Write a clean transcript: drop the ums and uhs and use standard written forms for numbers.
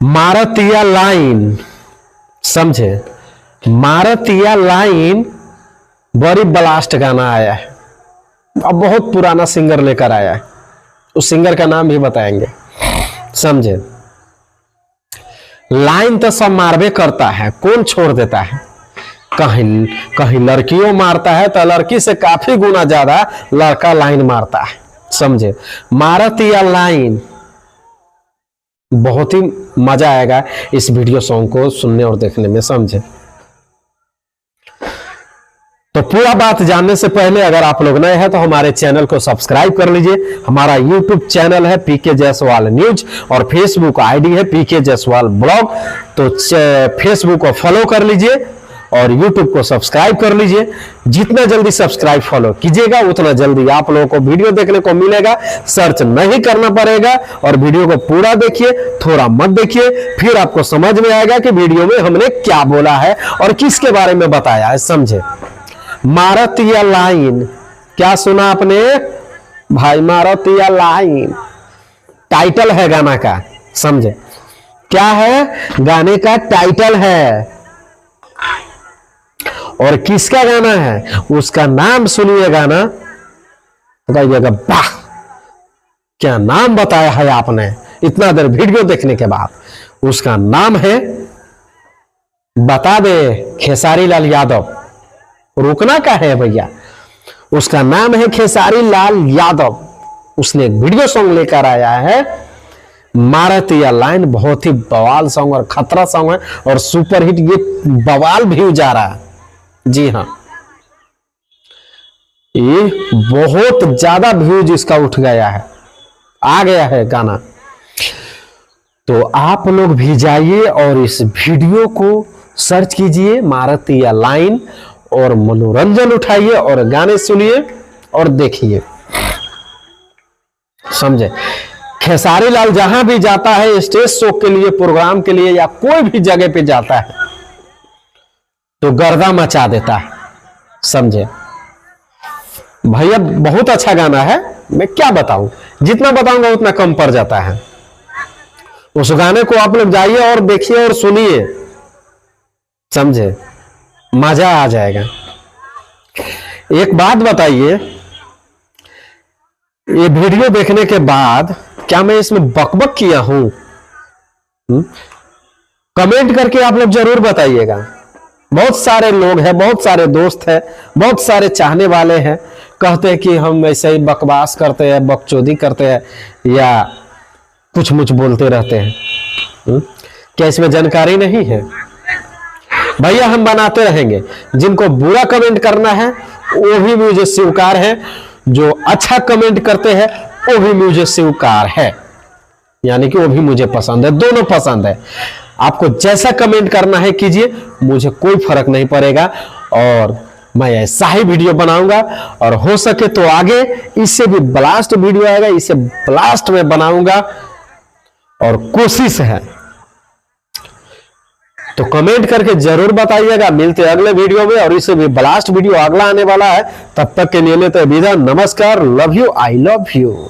मारतिया लाइन, समझे, मारतिया लाइन बड़ी ब्लास्ट गाना आया है, अब बहुत पुराना सिंगर लेकर आया है, उस सिंगर का नाम भी बताएंगे, समझे। लाइन तो सब मारबे करता है, कौन छोड़ देता है, कहीं कहीं लड़कियों मारता है तो लड़की से काफी गुना ज्यादा लड़का लाइन मारता है, समझे। मारतिया लाइन, बहुत ही मजा आएगा इस वीडियो सॉन्ग को सुनने और देखने में, समझे। तो पूरा बात जानने से पहले अगर आप लोग नए हैं तो हमारे चैनल को सब्सक्राइब कर लीजिए। हमारा यूट्यूब चैनल है पीके जायसवाल न्यूज और फेसबुक आईडी है पीके जायसवाल ब्लॉग, तो फेसबुक को फॉलो कर लीजिए और यूट्यूब को सब्सक्राइब कर लीजिए। जितना जल्दी सब्सक्राइब फॉलो कीजिएगा उतना जल्दी आप लोगों को वीडियो देखने को मिलेगा, सर्च नहीं करना पड़ेगा। और वीडियो को पूरा देखिए, थोड़ा मत देखिए, फिर आपको समझ में आएगा कि वीडियो में हमने क्या बोला है और किसके बारे में बताया है, समझे। मारतिया लाइन, क्या सुना आपने भाई, मारतिया लाइन टाइटल है गाना का, समझे। क्या है, गाने का टाइटल है और किसका गाना है उसका नाम सुनिएगा ना, बताइएगा वाह क्या नाम बताया है आपने इतना देर वीडियो देखने के बाद। उसका नाम है, बता दे, खेसारी लाल यादव। रुकना का है भैया, उसका नाम है खेसारी लाल यादव। उसने एक वीडियो सॉन्ग लेकर आया है मारतिया लाइन, बहुत ही बवाल सॉन्ग और खतरा सॉन्ग है और सुपरहिट, ये बवाल व्यू जा रहा है। जी हाँ, ये बहुत ज्यादा व्यूज इसका उठ गया है, आ गया है गाना। तो आप लोग भी जाइए और इस वीडियो को सर्च कीजिए मारतिया लाइन और मनोरंजन उठाइए और गाने सुनिए और देखिए, समझे। खेसारी लाल जहां भी जाता है स्टेज शो के लिए, प्रोग्राम के लिए या कोई भी जगह पे जाता है तो गर्दा मचा देता है, समझे भैया। बहुत अच्छा गाना है, मैं क्या बताऊं, जितना बताऊंगा उतना कम पड़ जाता है। उस गाने को आप लोग जाइए और देखिए और सुनिए, समझे, मजा आ जाएगा। एक बात बताइए, ये वीडियो देखने के बाद क्या मैं इसमें बकबक किया हूं? कमेंट करके आप लोग जरूर बताइएगा। बहुत सारे लोग हैं, बहुत सारे दोस्त हैं, बहुत सारे चाहने वाले हैं, कहते हैं कि हम ऐसे ही बकवास करते हैं, बकचोदी करते हैं या कुछ मुछ बोलते रहते हैं। क्या इसमें जानकारी नहीं है? भैया हम बनाते रहेंगे, जिनको बुरा कमेंट करना है वो भी मुझे स्वीकार है, जो अच्छा कमेंट करते हैं वो भी मुझे स्वीकार है, यानी कि वो भी मुझे पसंद है, दोनों पसंद है। आपको जैसा कमेंट करना है कीजिए, मुझे कोई फर्क नहीं पड़ेगा और मैं ऐसा ही वीडियो बनाऊंगा और हो सके तो आगे इससे भी ब्लास्ट वीडियो आएगा, इसे ब्लास्ट में बनाऊंगा और कोशिश है। तो कमेंट करके जरूर बताइएगा। मिलते हैं अगले वीडियो में और इससे भी ब्लास्ट वीडियो अगला आने वाला है। तब तक के लिए लेते हैं विदा, नमस्कार, love you, I love you.